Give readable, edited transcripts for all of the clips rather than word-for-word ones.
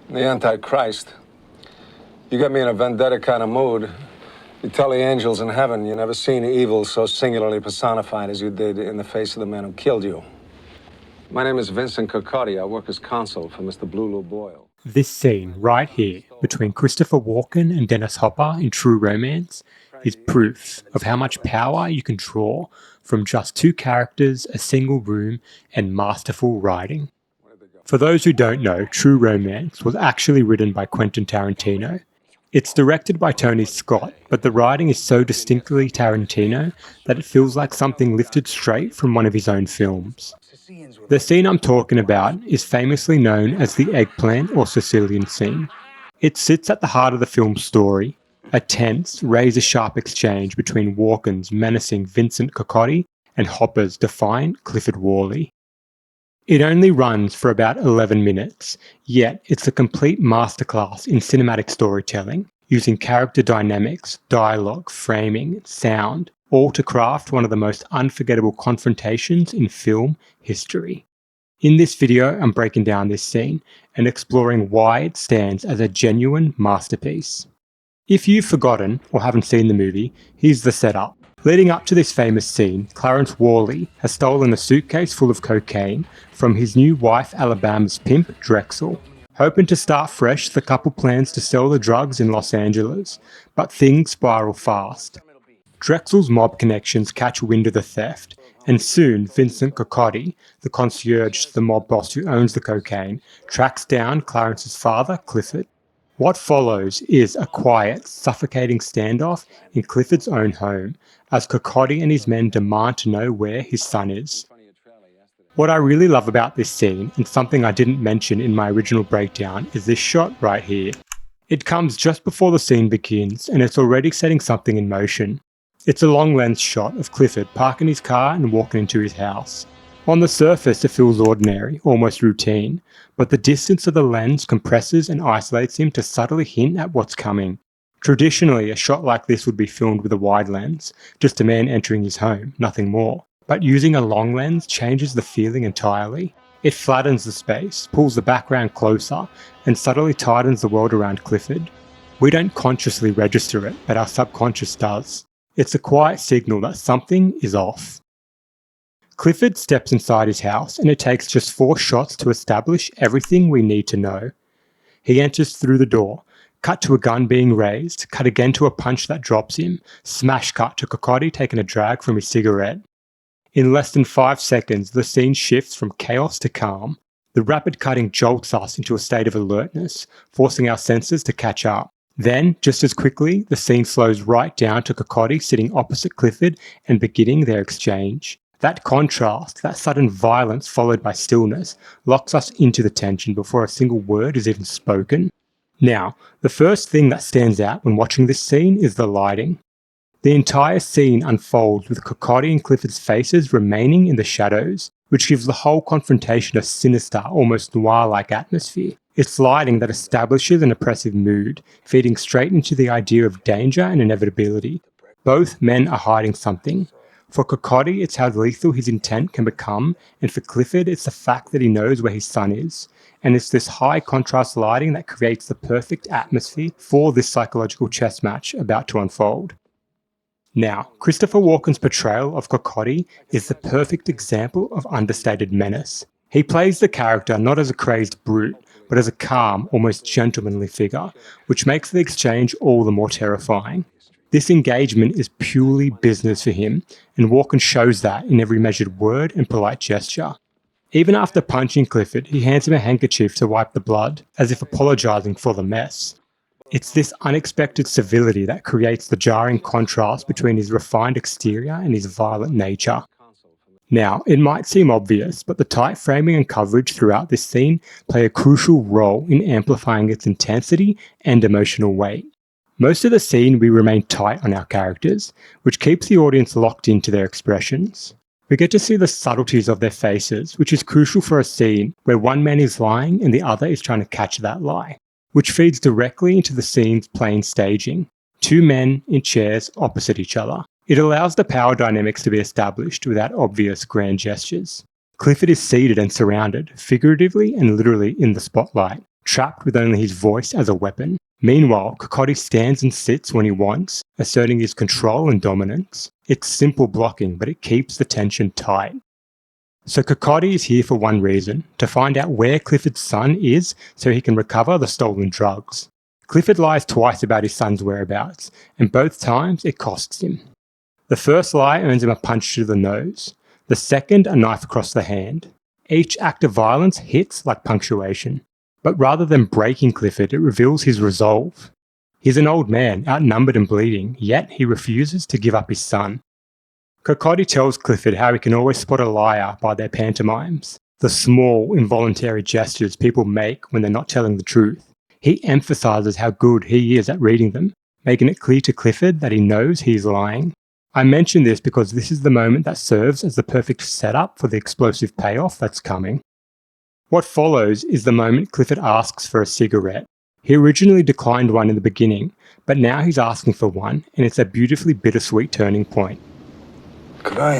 The Antichrist. You get me in a vendetta kind of mood. You tell the angels in heaven you never seen evil so singularly personified as you did in the face of the man who killed you. My name is Vincent Cocotti. I work as consul for Mr. Blue Boyle. This scene right here between Christopher Walken and Dennis Hopper in True Romance is proof of how much power you can draw from just two characters, a single room, and masterful writing. For those who don't know, True Romance was actually written by Quentin Tarantino. It's directed by Tony Scott, but the writing is so distinctly Tarantino that it feels like something lifted straight from one of his own films. The scene I'm talking about is famously known as the eggplant or Sicilian scene. It sits at the heart of the film's story, a tense, razor-sharp exchange between Walken's menacing Vincent Cocotti and Hopper's defiant Clifford Worley. It only runs for about 11 minutes, yet it's a complete masterclass in cinematic storytelling, using character dynamics, dialogue, framing, sound, all to craft one of the most unforgettable confrontations in film history. In this video, I'm breaking down this scene and exploring why it stands as a genuine masterpiece. If you've forgotten or haven't seen the movie, here's the setup. Leading up to this famous scene, Clarence Worley has stolen a suitcase full of cocaine from his new wife Alabama's pimp, Drexel. Hoping to start fresh, the couple plans to sell the drugs in Los Angeles, but things spiral fast. Drexel's mob connections catch wind of the theft, and soon Vincent Cocotti, the concierge to the mob boss who owns the cocaine, tracks down Clarence's father, Clifford. What follows is a quiet, suffocating standoff in Clifford's own home, as Cocotti and his men demand to know where his son is. What I really love about this scene, and something I didn't mention in my original breakdown, is this shot right here. It comes just before the scene begins, and it's already setting something in motion. It's a long lens shot of Clifford parking his car and walking into his house. On the surface it feels ordinary, almost routine, but the distance of the lens compresses and isolates him to subtly hint at what's coming. Traditionally, a shot like this would be filmed with a wide lens, just a man entering his home, nothing more. But using a long lens changes the feeling entirely. It flattens the space, pulls the background closer, and subtly tightens the world around Clifford. We don't consciously register it, but our subconscious does. It's a quiet signal that something is off. Clifford steps inside his house, and it takes just 4 shots to establish everything we need to know. He enters through the door, cut to a gun being raised, cut again to a punch that drops him, smash cut to Cocotti taking a drag from his cigarette. In less than 5 seconds, the scene shifts from chaos to calm. The rapid cutting jolts us into a state of alertness, forcing our senses to catch up. Then, just as quickly, the scene slows right down to Cocotti sitting opposite Clifford and beginning their exchange. That contrast, that sudden violence followed by stillness, locks us into the tension before a single word is even spoken. Now, the first thing that stands out when watching this scene is the lighting. The entire scene unfolds with Cocotti and Clifford's faces remaining in the shadows, which gives the whole confrontation a sinister, almost noir-like atmosphere. It's lighting that establishes an oppressive mood, feeding straight into the idea of danger and inevitability. Both men are hiding something. For Cocotti, it's how lethal his intent can become, and for Clifford, it's the fact that he knows where his son is. And it's this high contrast lighting that creates the perfect atmosphere for this psychological chess match about to unfold. Now, Christopher Walken's portrayal of Cocotti is the perfect example of understated menace. He plays the character not as a crazed brute, but as a calm, almost gentlemanly figure, which makes the exchange all the more terrifying. This engagement is purely business for him, and Walken shows that in every measured word and polite gesture. Even after punching Clifford, he hands him a handkerchief to wipe the blood, as if apologising for the mess. It's this unexpected civility that creates the jarring contrast between his refined exterior and his violent nature. Now, it might seem obvious, but the tight framing and coverage throughout this scene play a crucial role in amplifying its intensity and emotional weight. Most of the scene we remain tight on our characters, which keeps the audience locked into their expressions. We get to see the subtleties of their faces, which is crucial for a scene where one man is lying and the other is trying to catch that lie, which feeds directly into the scene's plain staging. 2 men in chairs opposite each other. It allows the power dynamics to be established without obvious grand gestures. Clifford is seated and surrounded, figuratively and literally in the spotlight. trapped with only his voice as a weapon. Meanwhile, Cocotti stands and sits when he wants, asserting his control and dominance. It's simple blocking, but it keeps the tension tight. So Cocotti is here for one reason, to find out where Clifford's son is so he can recover the stolen drugs. Clifford lies twice about his son's whereabouts, and both times it costs him. The first lie earns him a punch to the nose, the second a knife across the hand. Each act of violence hits like punctuation. But rather than breaking Clifford, it reveals his resolve. He's an old man, outnumbered and bleeding, yet he refuses to give up his son. Cocotti tells Clifford how he can always spot a liar by their pantomimes, the small, involuntary gestures people make when they're not telling the truth. He emphasizes how good he is at reading them, making it clear to Clifford that he knows he is lying. I mention this because this is the moment that serves as the perfect setup for the explosive payoff that's coming. What follows is the moment Clifford asks for a cigarette. He originally declined one in the beginning, but now he's asking for one, and it's a beautifully bittersweet turning point. Could I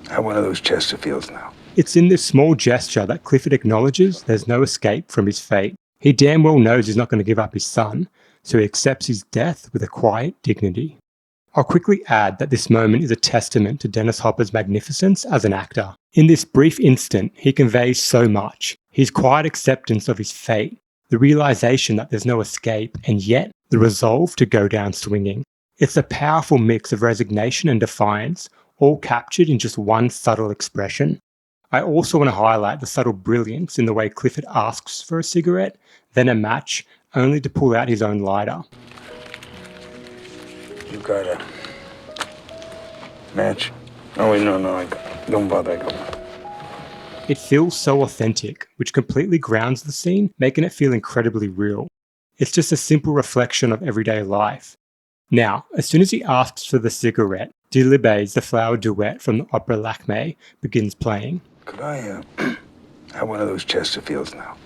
have one of those Chesterfields now? It's in this small gesture that Clifford acknowledges there's no escape from his fate. He damn well knows he's not going to give up his son, so he accepts his death with a quiet dignity. I'll quickly add that this moment is a testament to Dennis Hopper's magnificence as an actor. In this brief instant, he conveys so much. His quiet acceptance of his fate, the realization that there's no escape, and yet the resolve to go down swinging. It's a powerful mix of resignation and defiance, all captured in just one subtle expression. I also want to highlight the subtle brilliance in the way Clifford asks for a cigarette, then a match, only to pull out his own lighter. You got a match? Oh, wait, no, don't bother, I got one. It feels so authentic, which completely grounds the scene, making it feel incredibly real. It's just a simple reflection of everyday life. Now, as soon as he asks for the cigarette, Delibes, the flower duet from the opera Lakme, begins playing. Could I have one of those Chesterfields now?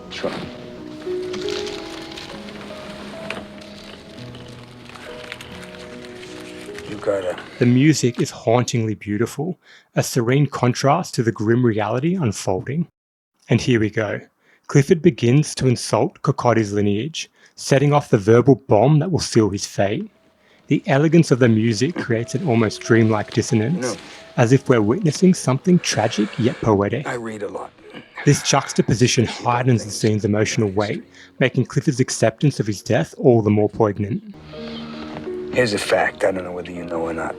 Sure. You got a... The music is hauntingly beautiful, a serene contrast to the grim reality unfolding. And here we go. Clifford begins to insult Cocotti's lineage, setting off the verbal bomb that will seal his fate. The elegance of the music creates an almost dreamlike dissonance, as if we're witnessing something tragic yet poetic. I read a lot. This juxtaposition heightens the scene's emotional weight, making Clifford's acceptance of his death all the more poignant. Here's a fact, I don't know whether you know or not.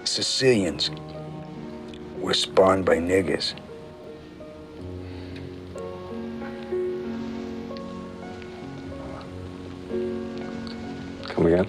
Sicilians were spawned by niggers. Come again?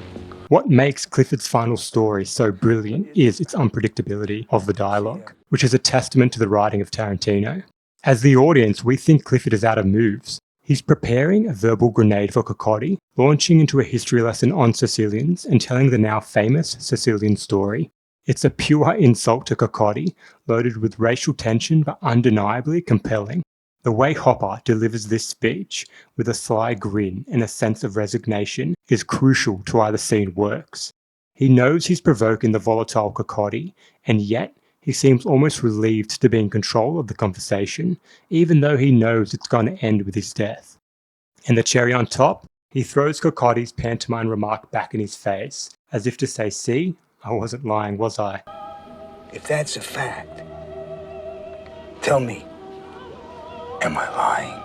What makes Clifford's final story so brilliant is its unpredictability of the dialogue, which is a testament to the writing of Tarantino. As the audience, we think Clifford is out of moves. He's preparing a verbal grenade for Cocotti, launching into a history lesson on Sicilians and telling the now famous Sicilian story. It's a pure insult to Cocotti, loaded with racial tension but undeniably compelling. The way Hopper delivers this speech, with a sly grin and a sense of resignation, is crucial to why the scene works. He knows he's provoking the volatile Cocotti, and yet he seems almost relieved to be in control of the conversation, even though he knows it's going to end with his death. And the cherry on top, he throws Cocotti's pantomime remark back in his face, as if to say, see, I wasn't lying, was I? If that's a fact, tell me, am I lying?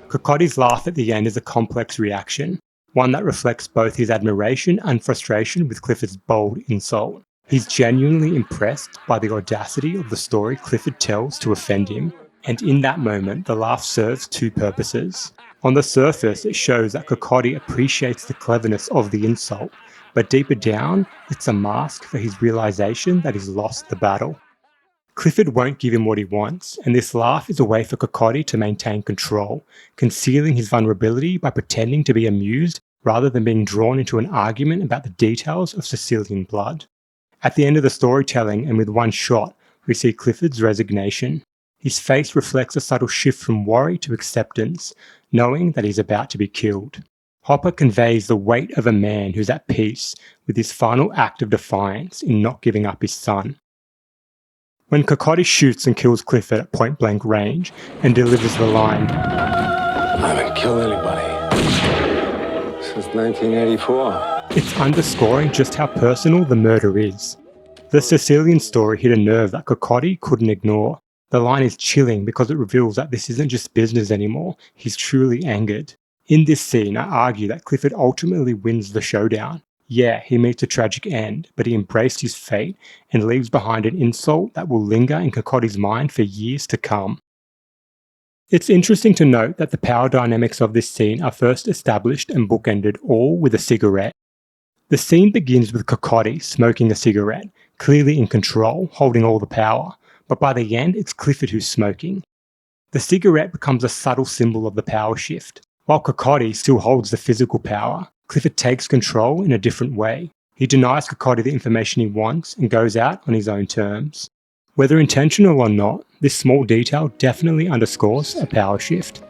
Cocotti's laugh at the end is a complex reaction, one that reflects both his admiration and frustration with Clifford's bold insult. He's genuinely impressed by the audacity of the story Clifford tells to offend him, and in that moment the laugh serves two purposes. On the surface, it shows that Cocotti appreciates the cleverness of the insult, but deeper down, it's a mask for his realization that he's lost the battle. Clifford won't give him what he wants, and this laugh is a way for Cocotti to maintain control, concealing his vulnerability by pretending to be amused rather than being drawn into an argument about the details of Sicilian blood. At the end of the storytelling, and with one shot, we see Clifford's resignation. His face reflects a subtle shift from worry to acceptance, knowing that he's about to be killed. Hopper conveys the weight of a man who's at peace with his final act of defiance in not giving up his son. When Cocotti shoots and kills Clifford at point-blank range and delivers the line, "I haven't killed anybody since 1984. It's underscoring just how personal the murder is. The Sicilian story hit a nerve that Cocotti couldn't ignore. The line is chilling because it reveals that this isn't just business anymore, he's truly angered. In this scene, I argue that Clifford ultimately wins the showdown. Yeah, he meets a tragic end, but he embraced his fate and leaves behind an insult that will linger in Cocotti's mind for years to come. It's interesting to note that the power dynamics of this scene are first established and bookended all with a cigarette. The scene begins with Cocotti smoking a cigarette, clearly in control, holding all the power, but by the end it's Clifford who's smoking. The cigarette becomes a subtle symbol of the power shift. While Cocotti still holds the physical power, Clifford takes control in a different way. He denies Cocotti the information he wants and goes out on his own terms. Whether intentional or not, this small detail definitely underscores a power shift.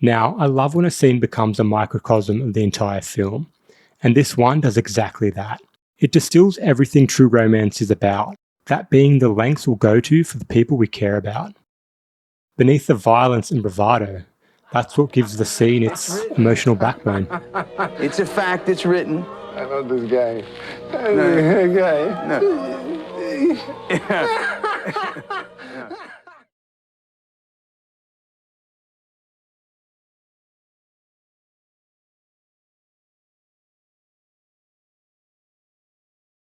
Now, I love when a scene becomes a microcosm of the entire film, and this one does exactly that. It distills everything true romance is about, that being the lengths we'll go to for the people we care about. Beneath the violence and bravado, that's what gives the scene its emotional backbone. It's a fact, it's written. I love this guy. No. Guy. No.